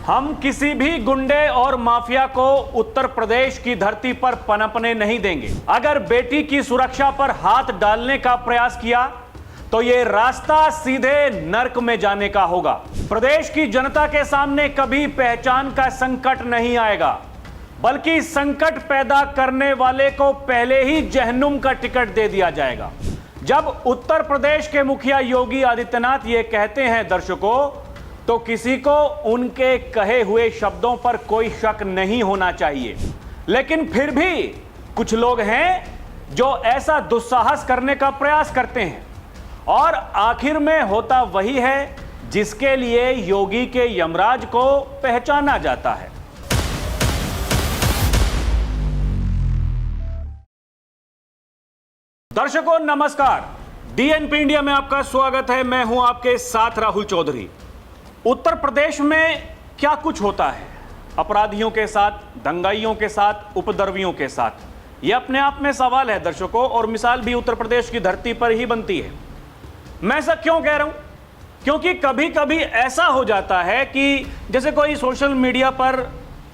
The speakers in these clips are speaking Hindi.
हम किसी भी गुंडे और माफिया को उत्तर प्रदेश की धरती पर पनपने नहीं देंगे। अगर बेटी की सुरक्षा पर हाथ डालने का प्रयास किया तो यह रास्ता सीधे नर्क में जाने का होगा। प्रदेश की जनता के सामने कभी पहचान का संकट नहीं आएगा, बल्कि संकट पैदा करने वाले को पहले ही जहन्नुम का टिकट दे दिया जाएगा। जब उत्तर प्रदेश के मुखिया योगी आदित्यनाथ ये कहते हैं दर्शकों, तो किसी को उनके कहे हुए शब्दों पर कोई शक नहीं होना चाहिए। लेकिन फिर भी कुछ लोग हैं जो ऐसा दुस्साहस करने का प्रयास करते हैं और आखिर में होता वही है जिसके लिए योगी के यमराज को पहचाना जाता है। दर्शकों नमस्कार, डीएनपी इंडिया में आपका स्वागत है। मैं हूं आपके साथ राहुल चौधरी। उत्तर प्रदेश में क्या कुछ होता है अपराधियों के साथ, दंगाइयों के साथ, उपद्रवियों के साथ, यह अपने आप में सवाल है दर्शकों, और मिसाल भी उत्तर प्रदेश की धरती पर ही बनती है। मैं ऐसा क्यों कह रहा हूं? क्योंकि कभी कभी ऐसा हो जाता है कि जैसे कोई सोशल मीडिया पर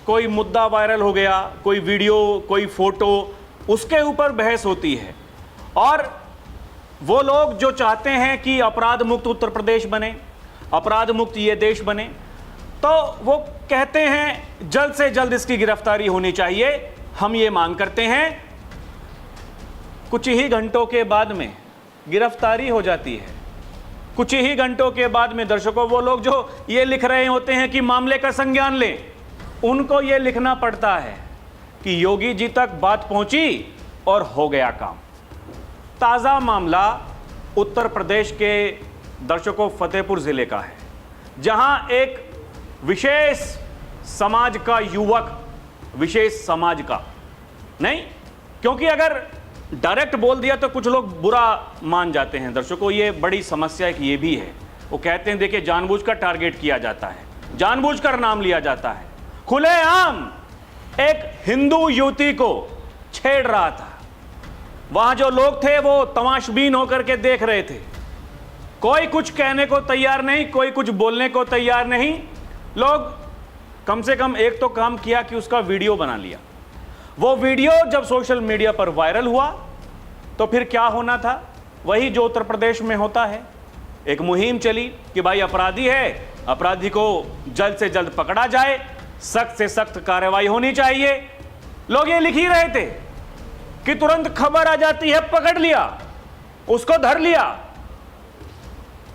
कोई मुद्दा वायरल हो गया, कोई वीडियो, कोई फोटो, उसके ऊपर बहस होती है और वो लोग जो चाहते हैं कि अपराध मुक्त उत्तर प्रदेश बने, अपराध मुक्त ये देश बने, तो वो कहते हैं जल्द से जल्द इसकी गिरफ्तारी होनी चाहिए। हम ये मांग करते हैं, कुछ ही घंटों के बाद में गिरफ्तारी हो जाती है। कुछ ही घंटों के बाद में दर्शकों, वो लोग जो ये लिख रहे होते हैं कि मामले का संज्ञान लें, उनको ये लिखना पड़ता है कि योगी जी तक बात पहुंची और हो गया काम। ताज़ा मामला उत्तर प्रदेश के दर्शकों फतेहपुर जिले का है, जहां एक विशेष समाज का युवक, विशेष समाज का नहीं, क्योंकि अगर डायरेक्ट बोल दिया तो कुछ लोग बुरा मान जाते हैं दर्शकों, ये बड़ी समस्या एक ये भी है। वो कहते हैं देखिए जानबूझकर टारगेट किया जाता है, जानबूझकर नाम लिया जाता है। खुलेआम एक हिंदू युवती को छेड़ रहा था, वहां जो लोग थे वो तमाशबीन होकर के देख रहे थे। कोई कुछ कहने को तैयार नहीं, कोई कुछ बोलने को तैयार नहीं। लोग कम से कम एक तो काम किया कि उसका वीडियो बना लिया। वो वीडियो जब सोशल मीडिया पर वायरल हुआ तो फिर क्या होना था, वही जो उत्तर प्रदेश में होता है। एक मुहिम चली कि भाई अपराधी है, अपराधी को जल्द से जल्द पकड़ा जाए, सख्त से सख्त कार्रवाई होनी चाहिए। लोग ये लिख ही रहे थे कि तुरंत खबर आ जाती है, पकड़ लिया, उसको धर लिया।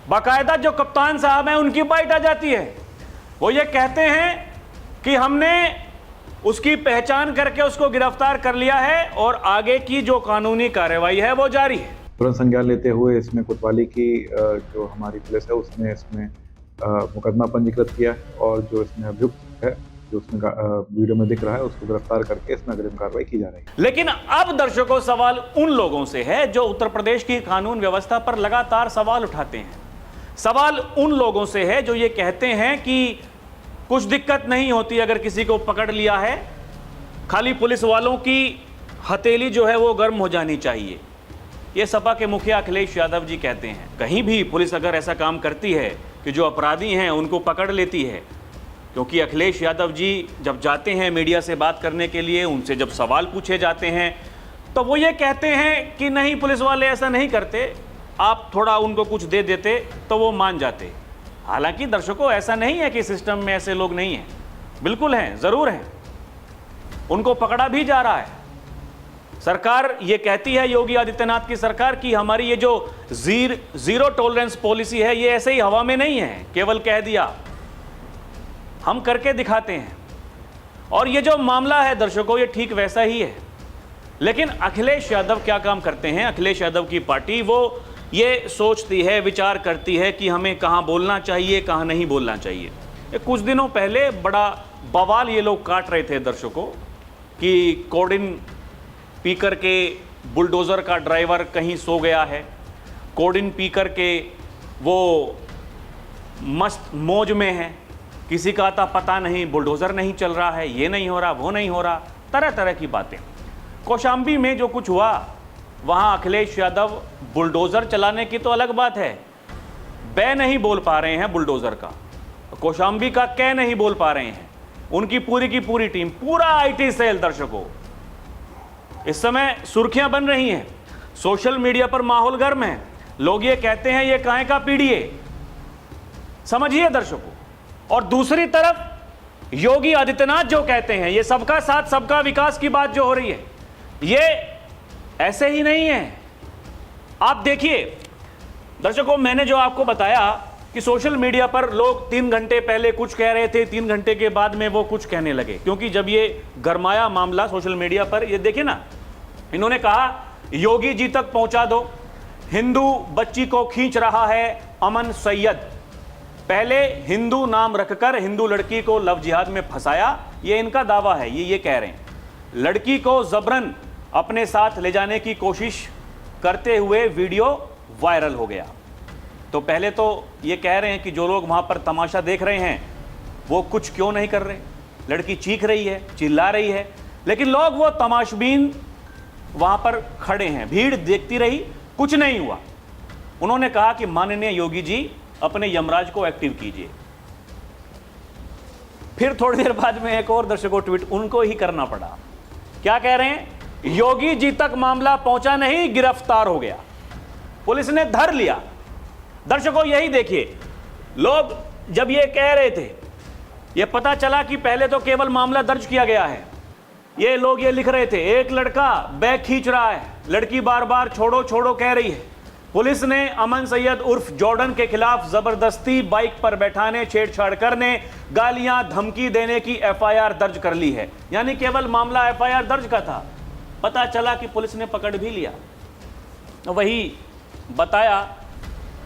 बाकायदा जो कप्तान साहब हैं उनकी बाइट आ जाती है। वो ये कहते हैं कि हमने उसकी पहचान करके उसको गिरफ्तार कर लिया है और आगे की जो कानूनी कार्रवाई है वो जारी है। तुरंत संज्ञान लेते हुए इसमें कोतवाली की जो हमारी पुलिस है उसने इसमें मुकदमा पंजीकृत किया और जो इसमें अभियुक्त है, जो उसमें वीडियो में दिख रहा है, उसको गिरफ्तार करके इसमें अग्रिम कार्रवाई की जा रही है। लेकिन अब दर्शकों सवाल उन लोगों से है जो उत्तर प्रदेश की कानून व्यवस्था पर लगातार सवाल उठाते हैं। सवाल उन लोगों से है जो ये कहते हैं कि कुछ दिक्कत नहीं होती अगर किसी को पकड़ लिया है, खाली पुलिस वालों की हथेली जो है वो गर्म हो जानी चाहिए। ये सपा के मुखिया अखिलेश यादव जी कहते हैं। कहीं भी पुलिस अगर ऐसा काम करती है कि जो अपराधी हैं उनको पकड़ लेती है, क्योंकि अखिलेश यादव जी जब जाते हैं मीडिया से बात करने के लिए, उनसे जब सवाल पूछे जाते हैं तो वो ये कहते हैं कि नहीं पुलिस वाले ऐसा नहीं करते, आप थोड़ा उनको कुछ दे देते तो वो मान जाते। हालांकि दर्शकों ऐसा नहीं है कि सिस्टम में ऐसे लोग नहीं हैं, बिल्कुल हैं, ज़रूर हैं, उनको पकड़ा भी जा रहा है। सरकार ये कहती है, योगी आदित्यनाथ की सरकार, कि हमारी ये जो जीरो टॉलरेंस पॉलिसी है ये ऐसे ही हवा में नहीं है, केवल कह दिया, हम करके दिखाते हैं। और ये जो मामला है दर्शकों ये ठीक वैसा ही है। लेकिन अखिलेश यादव क्या काम करते हैं? अखिलेश यादव की पार्टी वो ये सोचती है, विचार करती है कि हमें कहाँ बोलना चाहिए, कहाँ नहीं बोलना चाहिए। कुछ दिनों पहले बड़ा बवाल ये लोग काट रहे थे दर्शकों कि कोडिन पी कर के बुलडोज़र का ड्राइवर कहीं सो गया है, कोडिन पी कर के वो मस्त मौज में है, किसी का आता पता नहीं, बुलडोज़र नहीं चल रहा है, ये नहीं हो रहा, वो नहीं हो रहा, तरह तरह की बातें। कौशाम्बी में जो कुछ हुआ, वहाँ अखिलेश यादव बुलडोज़र चलाने की तो अलग बात है, बै नहीं बोल पा रहे हैं बुलडोज़र का, कौशाम्बी का कै नहीं बोल पा रहे हैं। उनकी पूरी की पूरी टीम, पूरा आईटी सेल दर्शकों इस समय सुर्खियां बन रही हैं। सोशल मीडिया पर माहौल गर्म है। लोग ये कहते हैं ये काहे का पीड़िए, समझिए दर्शकों। और दूसरी तरफ योगी आदित्यनाथ जो कहते हैं ये सबका साथ सबका विकास की बात जो हो रही है, ये ऐसे ही नहीं है। आप देखिए दर्शकों, मैंने जो आपको बताया कि सोशल मीडिया पर लोग 3 घंटे पहले कुछ कह रहे थे, 3 घंटे के बाद में वो कुछ कहने लगे, क्योंकि जब ये गरमाया मामला सोशल मीडिया पर, ये देखिए ना, इन्होंने कहा योगी जी तक पहुंचा दो, हिंदू बच्ची को खींच रहा है अमन सैयद। पहले हिंदू नाम रखकर हिंदू लड़की को लव जिहाद में फंसाया, ये इनका दावा है। ये कह रहे हैं लड़की को जबरन अपने साथ ले जाने की कोशिश करते हुए वीडियो वायरल हो गया। तो पहले तो ये कह रहे हैं कि जो लोग वहां पर तमाशा देख रहे हैं वो कुछ क्यों नहीं कर रहे, लड़की चीख रही है, चिल्ला रही है, लेकिन लोग वो तमाशबीन वहां पर खड़े हैं, भीड़ देखती रही, कुछ नहीं हुआ। उन्होंने कहा कि माननीय योगी जी अपने यमराज को एक्टिव कीजिए। फिर थोड़ी देर बाद में एक और दर्शकों ट्वीट उनको ही करना पड़ा। क्या कह रहे हैं, योगी जी तक मामला पहुंचा नहीं, गिरफ्तार हो गया, पुलिस ने धर लिया। दर्शकों यही देखिए, लोग जब ये कह रहे थे, ये पता चला कि पहले तो केवल मामला दर्ज किया गया है, ये लोग ये लिख रहे थे एक लड़का बैग खींच रहा है, लड़की बार बार छोड़ो छोड़ो कह रही है। पुलिस ने अमन सैयद उर्फ जॉर्डन के खिलाफ जबरदस्ती बाइक पर बैठाने, छेड़छाड़ करने, गालियां धमकी देने की एफआईआर दर्ज कर ली है। यानी केवल मामला एफआईआर दर्ज का था, पता चला कि पुलिस ने पकड़ भी लिया। वही बताया,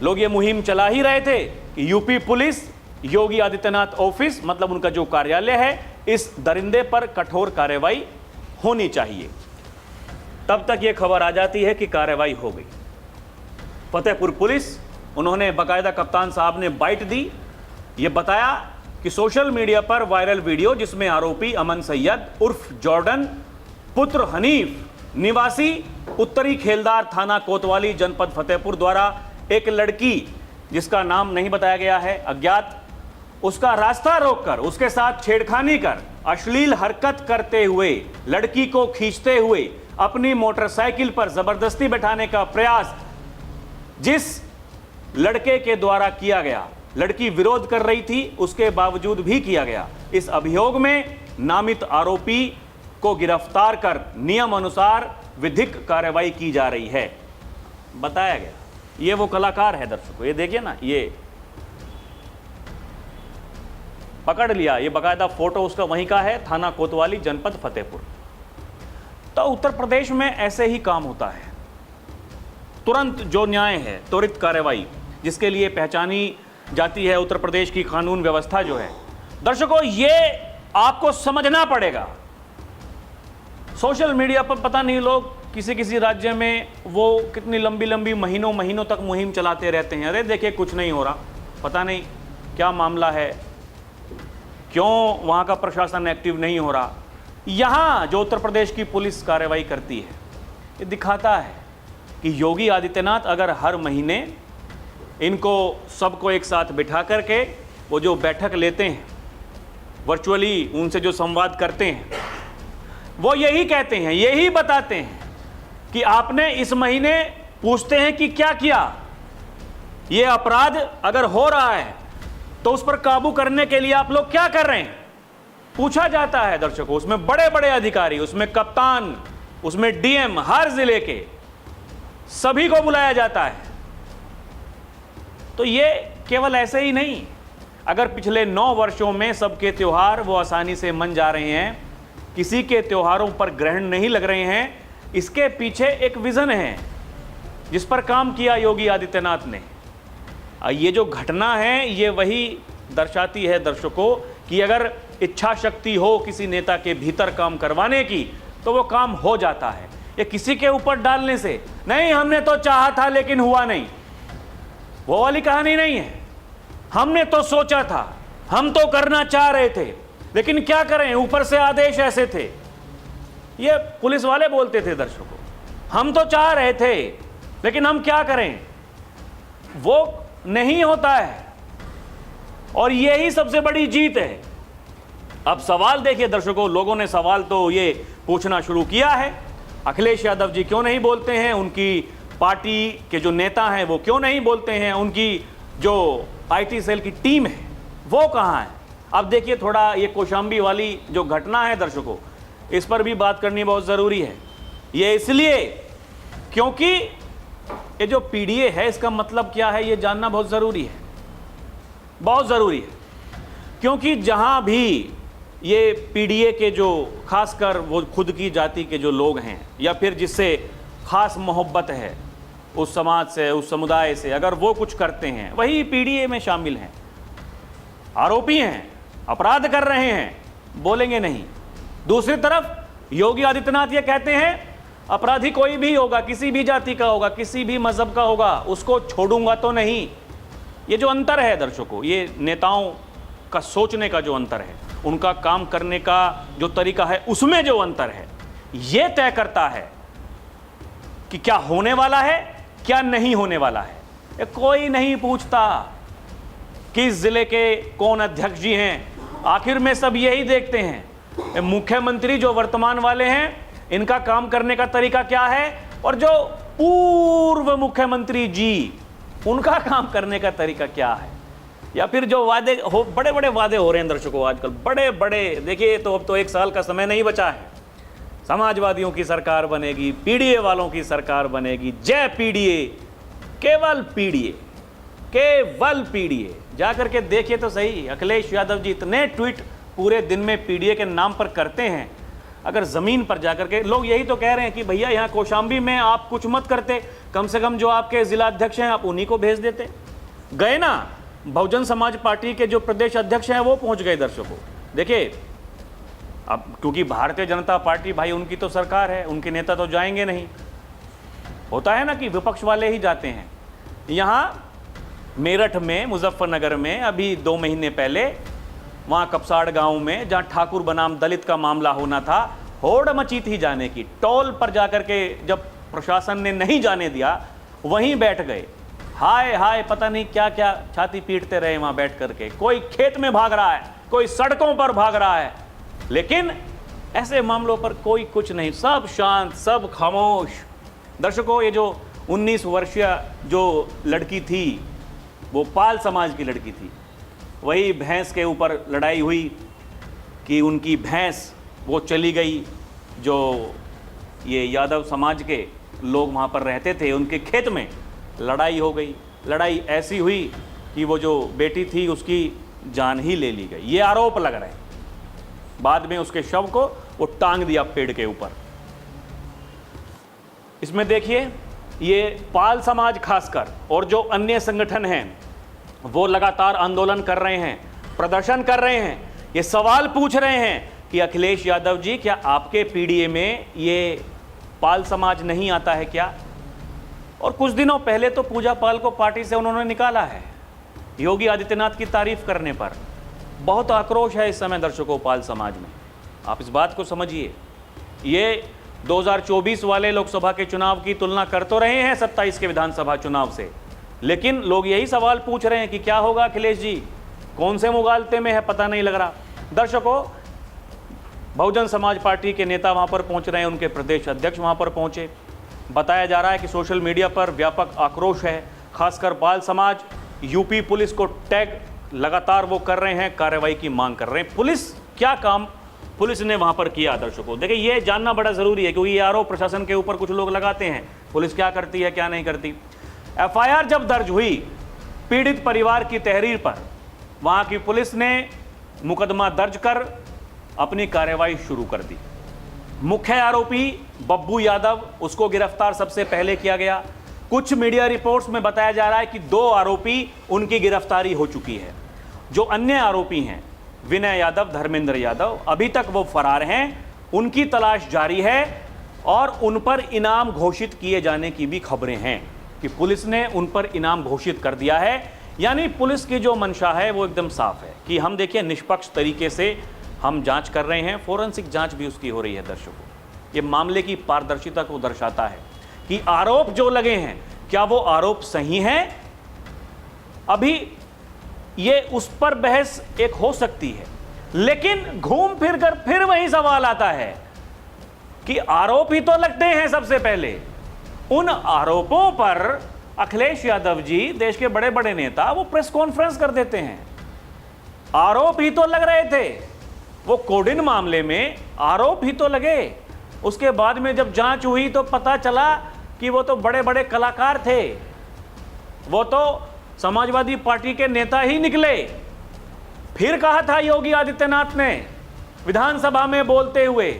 लोग ये मुहिम चला ही रहे थे कि UP police Yogi Adityanath office, मतलब उनका जो कार्यालय है, इस दरिंदे पर कठोर कार्रवाई होनी चाहिए। तब तक ये खबर आ जाती है कि कार्रवाई हो गई। फतेहपुर पुलिस, उन्होंने बाकायदा कप्तान साहब ने बाइट दी, ये बताया कि सोशल मीडिया पर वायरल वीडियो जिसमें आरोपी अमन सैयद उर्फ जॉर्डन पुत्र हनीफ निवासी उत्तरी खेलदार थाना कोतवाली जनपद फतेहपुर द्वारा एक लड़की जिसका नाम नहीं बताया गया है, अज्ञात, उसका रास्ता रोककर उसके साथ छेड़खानी कर अश्लील हरकत करते हुए लड़की को खींचते हुए अपनी मोटरसाइकिल पर जबरदस्ती बैठाने का प्रयास जिस लड़के के द्वारा किया गया, लड़की विरोध कर रही थी उसके बावजूद भी किया गया। इस अभियोग में नामित आरोपी को गिरफ्तार कर नियम अनुसार विधिक कार्रवाई की जा रही है, बताया गया। ये वो कलाकार है दर्शकों, ये देखिए ना, ये पकड़ लिया, ये बाकायदा फोटो उसका वहीं का है, थाना कोतवाली जनपद फतेहपुर। तो उत्तर प्रदेश में ऐसे ही काम होता है, तुरंत जो न्याय है, त्वरित कार्रवाई, जिसके लिए पहचानी जाती है उत्तर प्रदेश की कानून व्यवस्था जो है। दर्शकों ये आपको समझना पड़ेगा। सोशल मीडिया पर पता नहीं लोग किसी किसी राज्य में वो कितनी लंबी लंबी महीनों महीनों तक मुहिम चलाते रहते हैं, अरे देखिए कुछ नहीं हो रहा, पता नहीं क्या मामला है, क्यों वहाँ का प्रशासन एक्टिव नहीं हो रहा। यहाँ जो उत्तर प्रदेश की पुलिस कार्रवाई करती है, ये दिखाता है कि योगी आदित्यनाथ अगर हर महीने इनको सबको एक साथ बिठा करके वो जो बैठक लेते हैं, वर्चुअली उनसे जो संवाद करते हैं, वो यही कहते हैं, यही बताते हैं कि आपने इस महीने पूछते हैं कि क्या किया, ये अपराध अगर हो रहा है तो उस पर काबू करने के लिए आप लोग क्या कर रहे हैं, पूछा जाता है दर्शकों। उसमें बड़े बड़े अधिकारी, उसमें कप्तान, उसमें डीएम, हर जिले के सभी को बुलाया जाता है। तो ये केवल ऐसे ही नहीं, अगर पिछले 9 वर्षों में सबके त्योहार वो आसानी से मन जा रहे हैं, किसी के त्योहारों पर ग्रहण नहीं लग रहे हैं, इसके पीछे एक विजन है जिस पर काम किया योगी आदित्यनाथ ने। ये जो घटना है ये वही दर्शाती है दर्शकों कि अगर इच्छा शक्ति हो किसी नेता के भीतर काम करवाने की तो वो काम हो जाता है। ये किसी के ऊपर डालने से नहीं, हमने तो चाहा था लेकिन हुआ नहीं, वो वाली कहानी नहीं है। हमने तो सोचा था, हम तो करना चाह रहे थे, लेकिन क्या करें, ऊपर से आदेश ऐसे थे। ये पुलिस वाले बोलते थे दर्शकों, हम तो चाह रहे थे लेकिन हम क्या करें, वो नहीं होता है। और यही सबसे बड़ी जीत है। अब सवाल देखिए दर्शकों, लोगों ने सवाल तो ये पूछना शुरू किया है, अखिलेश यादव जी क्यों नहीं बोलते हैं, उनकी पार्टी के जो नेता हैं वो क्यों नहीं बोलते हैं, उनकी जो आईटी सेल की टीम है वो कहाँ है। अब देखिए थोड़ा ये कौशाम्बी वाली जो घटना है दर्शकों, इस पर भी बात करनी बहुत ज़रूरी है। ये इसलिए क्योंकि ये जो पीडीए है इसका मतलब क्या है ये जानना बहुत ज़रूरी है, बहुत ज़रूरी है। क्योंकि जहाँ भी ये पीडीए के जो खासकर वो खुद की जाति के जो लोग हैं या फिर जिससे खास मोहब्बत है उस समाज से, उस समुदाय से, अगर वो कुछ करते हैं वही पीडीए में शामिल हैं, आरोपी हैं, अपराध कर रहे हैं, बोलेंगे नहीं। दूसरी तरफ योगी आदित्यनाथ ये कहते हैं अपराधी कोई भी होगा, किसी भी जाति का होगा, किसी भी मजहब का होगा, उसको छोड़ूंगा तो नहीं। ये जो अंतर है दर्शकों, ये नेताओं का सोचने का जो अंतर है, उनका काम करने का जो तरीका है, उसमें जो अंतर है, ये तय करता है कि क्या होने वाला है, क्या नहीं होने वाला है। ये कोई नहीं पूछता किस जिले के कौन अध्यक्ष जी हैं, आखिर में सब यही देखते हैं मुख्यमंत्री जो वर्तमान वाले हैं इनका काम करने का तरीका क्या है, और जो पूर्व मुख्यमंत्री जी उनका काम करने का तरीका क्या है, या फिर जो वादे हो, बड़े बड़े वादे हो रहे हैं दर्शकों आजकल, बड़े बड़े। देखिए तो अब तो 1 साल का समय नहीं बचा है, समाजवादियों की सरकार बनेगी, पीडीए वालों की सरकार बनेगी, जय पीडीए, केवल पीडीए, केवल पीडीए। जाकर के देखिए तो सही, अखिलेश यादव जी इतने ट्वीट पूरे दिन में पीडीए के नाम पर करते हैं। अगर ज़मीन पर जाकर के लोग यही तो कह रहे हैं कि भैया यहाँ कौशाम्बी में आप कुछ मत करते, कम से कम जो आपके जिला अध्यक्ष हैं आप उन्हीं को भेज देते। गए ना, बहुजन समाज पार्टी के जो प्रदेश अध्यक्ष हैं वो पहुँच गए दर्शकों। देखिए अब क्योंकि भारतीय जनता पार्टी भाई उनकी तो सरकार है, उनके नेता तो जाएंगे नहीं। होता है ना कि विपक्ष वाले ही जाते हैं। यहाँ मेरठ में, मुजफ्फरनगर में अभी 2 महीने पहले वहाँ कपसाड़ गांव में जहाँ ठाकुर बनाम दलित का मामला होना था, होड़ मची थी जाने की। टोल पर जाकर के जब प्रशासन ने नहीं जाने दिया वहीं बैठ गए, हाय हाय पता नहीं क्या क्या छाती पीटते रहे वहाँ बैठ करके। कोई खेत में भाग रहा है, कोई सड़कों पर भाग रहा है, लेकिन ऐसे मामलों पर कोई कुछ नहीं, सब शांत, सब खामोश। दर्शकों ये जो 19 वर्षीय जो लड़की थी वो पाल समाज की लड़की थी, वही भैंस के ऊपर लड़ाई हुई कि उनकी भैंस वो चली गई, जो ये यादव समाज के लोग वहाँ पर रहते थे उनके खेत में लड़ाई हो गई। लड़ाई ऐसी हुई कि वो जो बेटी थी उसकी जान ही ले ली गई, ये आरोप लग रहे हैं। बाद में उसके शव को वो टांग दिया पेड़ के ऊपर। इसमें देखिए ये पाल समाज खासकर और जो अन्य संगठन हैं वो लगातार आंदोलन कर रहे हैं, प्रदर्शन कर रहे हैं, ये सवाल पूछ रहे हैं कि अखिलेश यादव जी क्या आपके पीडीए में ये पाल समाज नहीं आता है क्या। और कुछ दिनों पहले तो पूजा पाल को पार्टी से उन्होंने निकाला है योगी आदित्यनाथ की तारीफ करने पर। बहुत आक्रोश है इस समय दर्शकों पाल समाज में, आप इस बात को समझिए। ये 2024 वाले लोकसभा के चुनाव की तुलना कर तो रहे हैं 27 के विधानसभा चुनाव से, लेकिन लोग यही सवाल पूछ रहे हैं कि क्या होगा अखिलेश जी, कौन से मुगालते में है पता नहीं लग रहा। दर्शकों बहुजन समाज पार्टी के नेता वहां पर पहुंच रहे हैं, उनके प्रदेश अध्यक्ष वहां पर पहुंचे। बताया जा रहा है कि सोशल मीडिया पर व्यापक आक्रोश है, खासकर पाल समाज यूपी पुलिस को टैग लगातार वो कर रहे हैं, कार्रवाई की मांग कर रहे हैं। पुलिस क्या काम पुलिस ने वहां पर किया दर्शकों, देखिए ये जानना बड़ा जरूरी है, क्योंकि ये आरोप प्रशासन के ऊपर कुछ लोग लगाते हैं पुलिस क्या करती है क्या नहीं करती। एफआईआर जब दर्ज हुई पीड़ित परिवार की तहरीर पर, वहां की पुलिस ने मुकदमा दर्ज कर अपनी कार्रवाई शुरू कर दी। मुख्य आरोपी बब्बू यादव, उसको गिरफ्तार सबसे पहले किया गया। कुछ मीडिया रिपोर्ट्स में बताया जा रहा है कि 2 आरोपी उनकी गिरफ्तारी हो चुकी है। जो अन्य आरोपी हैं विनय यादव, धर्मेंद्र यादव, अभी तक वो फरार हैं, उनकी तलाश जारी है और उन पर इनाम घोषित किए जाने की भी खबरें हैं कि पुलिस ने उन पर इनाम घोषित कर दिया है। यानी पुलिस की जो मंशा है वो एकदम साफ है कि हम देखिए निष्पक्ष तरीके से हम जांच कर रहे हैं, फोरेंसिक जांच भी उसकी हो रही है। दर्शकों ये मामले की पारदर्शिता को दर्शाता है कि आरोप जो लगे हैं क्या वो आरोप सही हैं। अभी ये उस पर बहस एक हो सकती है, लेकिन घूम फिर कर फिर वही सवाल आता है कि आरोप ही तो लगते हैं। सबसे पहले उन आरोपों पर अखिलेश यादव जी, देश के बड़े बड़े नेता, वो प्रेस कॉन्फ्रेंस कर देते हैं। आरोप ही तो लग रहे थे, वो कोडिन मामले में आरोप ही तो लगे। उसके बाद में जब जांच हुई तो पता चला कि वो तो बड़े बड़े कलाकार थे, वो तो समाजवादी पार्टी के नेता ही निकले। फिर कहा था योगी आदित्यनाथ ने विधानसभा में बोलते हुए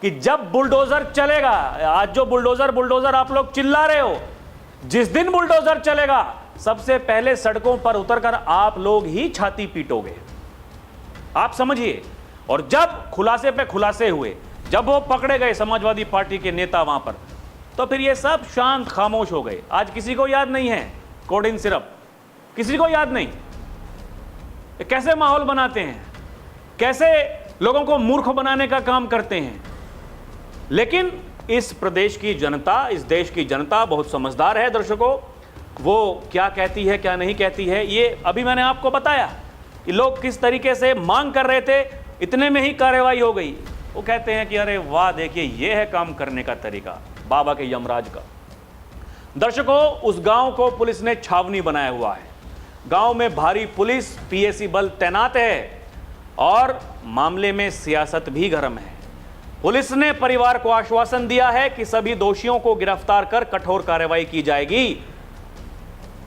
कि जब बुलडोजर चलेगा, आज जो बुलडोजर आप लोग चिल्ला रहे हो, जिस दिन बुलडोजर चलेगा सबसे पहले सड़कों पर उतरकर आप लोग ही छाती पीटोगे। आप समझिए। और जब खुलासे पे खुलासे हुए, जब वो पकड़े गए समाजवादी पार्टी के नेता वहां पर, तो फिर ये सब शांत खामोश हो गए। आज किसी को याद नहीं है कोडिन सिरप, किसी को याद नहीं। कैसे माहौल बनाते हैं, कैसे लोगों को मूर्ख बनाने का काम करते हैं। लेकिन इस प्रदेश की जनता, इस देश की जनता बहुत समझदार है दर्शकों। वो क्या कहती है क्या नहीं कहती है, ये अभी मैंने आपको बताया कि लोग किस तरीके से मांग कर रहे थे, इतने में ही कार्रवाई हो गई। वो कहते हैं कि अरे वाह, देखिए ये है काम करने का तरीका बाबा के यमराज का। दर्शकों, उस गांव को पुलिस ने छावनी बनाया हुआ है। गांव में भारी पुलिस पीएसी बल तैनात है और मामले में सियासत भी गर्म है। पुलिस ने परिवार को आश्वासन दिया है कि सभी दोषियों को गिरफ्तार कर कठोर कार्रवाई की जाएगी।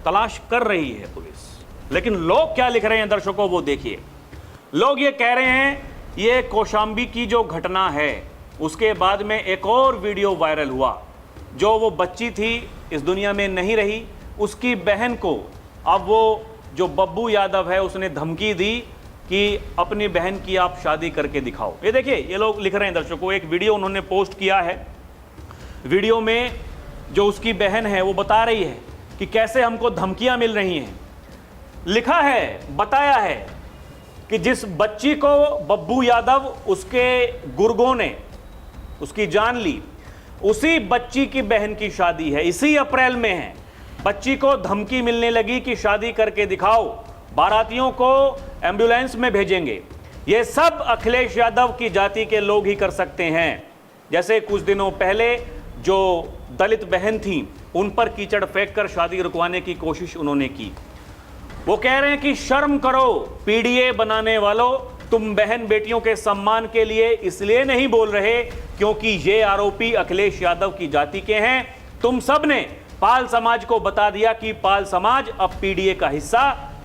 तलाश कर रही है पुलिस। लेकिन लोग क्या लिख रहे हैं दर्शकों, वो देखिए। लोग ये कह रहे हैं ये कौशाम्बी की जो घटना है उसके बाद में एक और वीडियो वायरल हुआ। जो वो बच्ची थी, इस दुनिया में नहीं रही, उसकी बहन को अब वो जो बब्बू यादव है उसने धमकी दी कि अपनी बहन की आप शादी करके दिखाओ। ये देखिए, ये लोग लिख रहे हैं दर्शकों, एक वीडियो उन्होंने पोस्ट किया है। वीडियो में जो उसकी बहन है वो बता रही है कि कैसे हमको धमकियां मिल रही हैं। लिखा है, बताया है कि जिस बच्ची को बब्बू यादव उसके गुर्गों ने उसकी जान ली, उसी बच्ची की बहन की शादी है, इसी अप्रैल में है। बच्ची को धमकी मिलने लगी कि शादी करके दिखाओ, बारातियों को एम्बुलेंस में भेजेंगे। ये सब अखिलेश यादव की जाति के लोग ही कर सकते हैं। जैसे कुछ दिनों पहले जो दलित बहन थी उन पर कीचड़ फेंक कर शादी रुकवाने की कोशिश उन्होंने की। वो कह रहे हैं कि शर्म करो पीडीए बनाने वालों, तुम बहन बेटियों के सम्मान के लिए इसलिए नहीं बोल रहे क्योंकि ये आरोपी अखिलेश यादव की जाति के हैं। तुम सब ने पाल समाज को बता दिया कि पाल समाज अब पीडीए का हिस्सा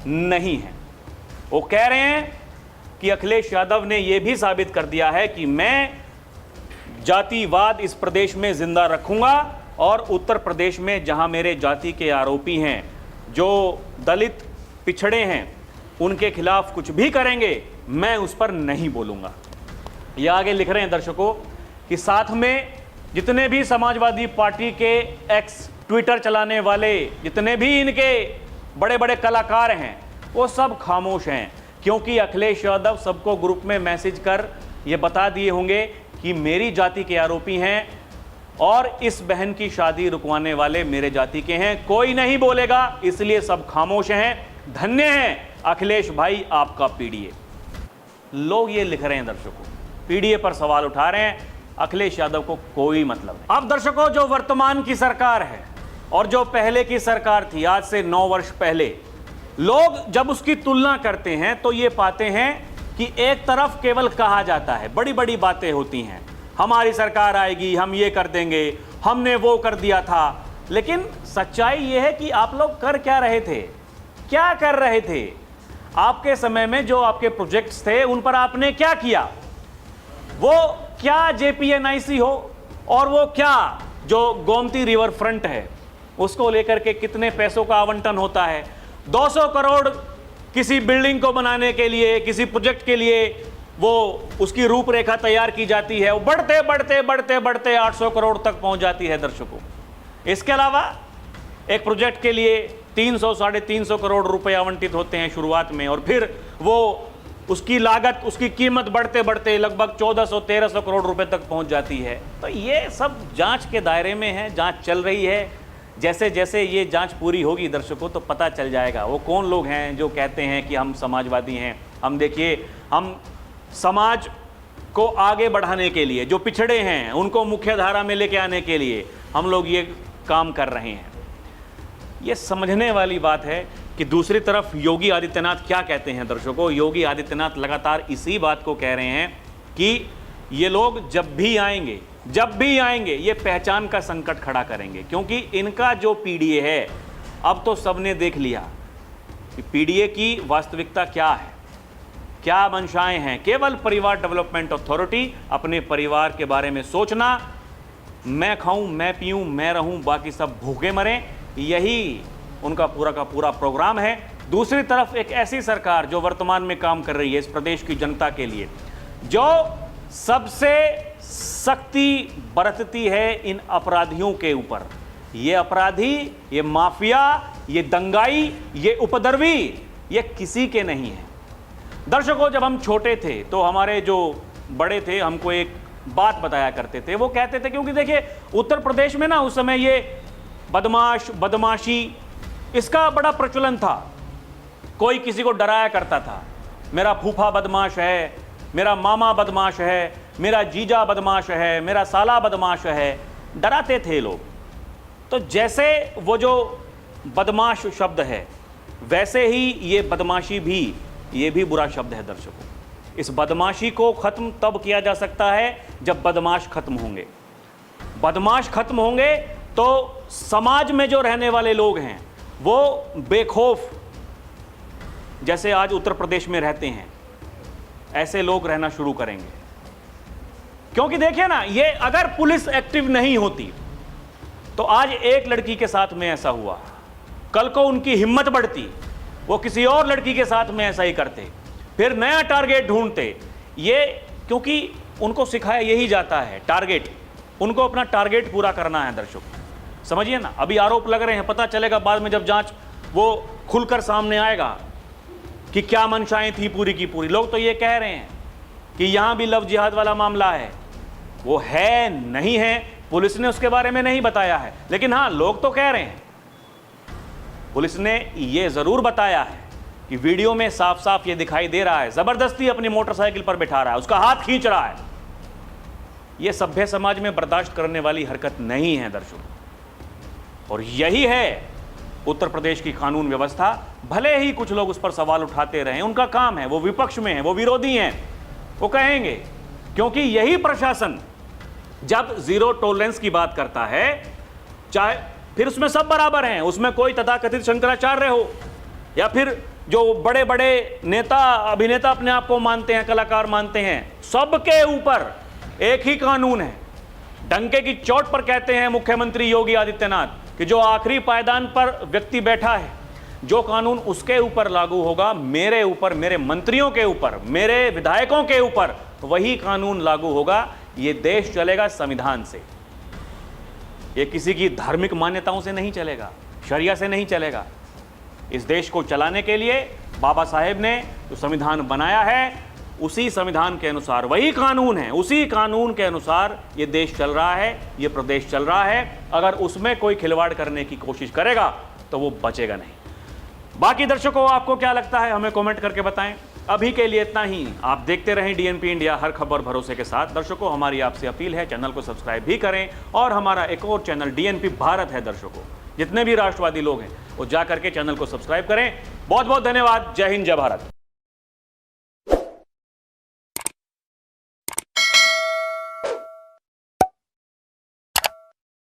नहीं है। वो कह रहे हैं कि अखिलेश यादव ने यह भी साबित कर दिया है कि मैं जातिवाद इस प्रदेश में जिंदा रखूंगा और उत्तर प्रदेश में जहां मेरे जाति के आरोपी हैं, जो दलित पिछड़े हैं, उनके खिलाफ कुछ भी करेंगे मैं उस पर नहीं बोलूंगा। ये आगे लिख रहे हैं दर्शकों कि साथ में जितने भी समाजवादी पार्टी के एक्स ट्विटर चलाने वाले, जितने भी इनके बड़े बड़े कलाकार हैं, वो सब खामोश हैं क्योंकि अखिलेश यादव सबको ग्रुप में मैसेज कर ये बता दिए होंगे कि मेरी जाति के आरोपी हैं और इस बहन की शादी रुकवाने वाले मेरे जाति के हैं। कोई नहीं बोलेगा, इसलिए सब खामोश हैं। धन्य है अखिलेश भाई आपका पीडीए। लोग ये लिख रहे हैं दर्शकों, पीडीए पर सवाल उठा रहे हैं, अखिलेश यादव को कोई मतलब नहीं। अब दर्शकों, जो वर्तमान की सरकार है और जो पहले की सरकार थी, आज से 9 वर्ष पहले, लोग जब उसकी तुलना करते हैं तो ये पाते हैं कि एक तरफ केवल कहा जाता है, बड़ी बड़ी बातें होती हैं, हमारी सरकार आएगी, हम ये कर देंगे, हमने वो कर दिया था। लेकिन सच्चाई ये है कि आप लोग कर क्या रहे थे, क्या कर रहे थे? आपके समय में जो आपके प्रोजेक्ट्स थे उन पर आपने क्या किया? वो क्या जेपीएनआईसी हो और वो क्या जो गोमती रिवर फ्रंट है उसको लेकर के कितने पैसों का आवंटन होता है? 200 करोड़ किसी बिल्डिंग को बनाने के लिए, किसी प्रोजेक्ट के लिए वो उसकी रूपरेखा तैयार की जाती है, वो बढ़ते बढ़ते बढ़ते बढ़ते 800 करोड़ तक पहुंच जाती है दर्शकों। इसके अलावा एक प्रोजेक्ट के लिए 300 साढ़े 300 करोड़ रुपए आवंटित होते हैं शुरुआत में, और फिर वो उसकी लागत, उसकी कीमत बढ़ते बढ़ते लगभग 1400-1300 करोड़ रुपए तक पहुंच जाती है। तो ये सब जांच के दायरे में है, जांच चल रही है। जैसे जैसे ये जांच पूरी होगी दर्शकों तो पता चल जाएगा वो कौन लोग हैं जो कहते हैं कि हम समाजवादी हैं। हम देखिए, हम समाज को आगे बढ़ाने के लिए, जो पिछड़े हैं उनको मुख्य धारा में लेके आने के लिए हम लोग ये काम कर रहे हैं। ये समझने वाली बात है कि दूसरी तरफ योगी आदित्यनाथ क्या कहते हैं दर्शकों। योगी आदित्यनाथ लगातार इसी बात को कह रहे हैं कि ये लोग जब भी आएंगे ये पहचान का संकट खड़ा करेंगे, क्योंकि इनका जो पीडीए है अब तो सबने देख लिया कि पीडीए की वास्तविकता क्या है, क्या मंशाएं हैं। केवल परिवार डेवलपमेंट अथॉरिटी, अपने परिवार के बारे में सोचना, मैं खाऊं, मैं पीऊं, मैं रहूं, बाकी सब भूखे मरें, यही उनका पूरा का पूरा प्रोग्राम है। दूसरी तरफ एक ऐसी सरकार जो वर्तमान में काम कर रही है इस प्रदेश की जनता के लिए, जो सबसे सख्ती बरतती है इन अपराधियों के ऊपर। ये अपराधी, ये माफिया, ये दंगाई, ये उपद्रवी, ये किसी के नहीं है। दर्शकों, जब हम छोटे थे तो हमारे जो बड़े थे हमको एक बात बताया करते थे। वो कहते थे, क्योंकि देखिए उत्तर प्रदेश में ना उस समय ये बदमाशी इसका बड़ा प्रचलन था। कोई किसी को डराया करता था, मेरा फूफा बदमाश है, मेरा मामा बदमाश है, मेरा जीजा बदमाश है, मेरा साला बदमाश है, डराते थे लोग। तो जैसे वो जो बदमाश शब्द है वैसे ही ये बदमाशी भी, ये भी बुरा शब्द है दर्शकों। इस बदमाशी को खत्म तब किया जा सकता है जब बदमाश खत्म होंगे। बदमाश खत्म होंगे तो समाज में जो रहने वाले लोग हैं वो बेखौफ, जैसे आज उत्तर प्रदेश में रहते हैं, ऐसे लोग रहना शुरू करेंगे। क्योंकि देखिए ना, ये अगर पुलिस एक्टिव नहीं होती तो आज एक लड़की के साथ में ऐसा हुआ, कल को उनकी हिम्मत बढ़ती, वो किसी और लड़की के साथ में ऐसा ही करते, फिर नया टारगेट ढूंढते। ये क्योंकि उनको सिखाया यही जाता है, टारगेट, उनको अपना टारगेट पूरा करना है दर्शक, समझिए ना। अभी आरोप लग रहे हैं, पता चलेगा बाद में जब जांच वो खुलकर सामने आएगा कि क्या मंशाएं थी पूरी की पूरी। लोग तो ये कह रहे हैं कि यहां भी लव जिहाद वाला मामला है, वो है नहीं है, पुलिस ने उसके बारे में नहीं बताया है, लेकिन हां लोग तो कह रहे हैं। पुलिस ने ये जरूर बताया है कि वीडियो में साफ साफ ये दिखाई दे रहा है, जबरदस्ती अपनी मोटरसाइकिल पर बिठा रहा है, उसका हाथ खींच रहा है। ये सभ्य समाज में बर्दाश्त करने वाली हरकत नहीं है दर्शकों। और यही है उत्तर प्रदेश की कानून व्यवस्था। भले ही कुछ लोग उस पर सवाल उठाते रहे, उनका काम है, वो विपक्ष में है, वो विरोधी हैं, वो कहेंगे, क्योंकि यही प्रशासन जब जीरो टॉलरेंस की बात करता है, चाहे फिर उसमें सब बराबर हैं, उसमें कोई तथाकथित शंकराचार्य हो या फिर जो बड़े बड़े नेता अभिनेता अपने आप को मानते हैं, कलाकार मानते हैं, सबके ऊपर एक ही कानून है। डंके की चोट पर कहते हैं मुख्यमंत्री योगी आदित्यनाथ कि जो आखिरी पायदान पर व्यक्ति बैठा है, जो कानून उसके ऊपर लागू होगा, मेरे ऊपर, मेरे मंत्रियों के ऊपर, मेरे विधायकों के ऊपर वही कानून लागू होगा। ये देश चलेगा संविधान से, ये किसी की धार्मिक मान्यताओं से नहीं चलेगा, शरिया से नहीं चलेगा। इस देश को चलाने के लिए बाबा साहेब ने जो संविधान बनाया है, उसी संविधान के अनुसार वही कानून है, उसी कानून के अनुसार ये देश चल रहा है, ये प्रदेश चल रहा है। अगर उसमें कोई खिलवाड़ करने की कोशिश करेगा तो वो बचेगा नहीं। बाकी दर्शकों, आपको क्या लगता है हमें कमेंट करके बताएं। अभी के लिए इतना ही। आप देखते रहें डीएनपी इंडिया, हर खबर भरोसे के साथ। दर्शकों, हमारी आपसे अपील है, चैनल को सब्सक्राइब भी करें और हमारा एक और चैनल डीएनपी भारत है दर्शकों, जितने भी राष्ट्रवादी लोग हैं वो जा करके चैनल को सब्सक्राइब करें। बहुत बहुत धन्यवाद। जय हिंद, जय भारत।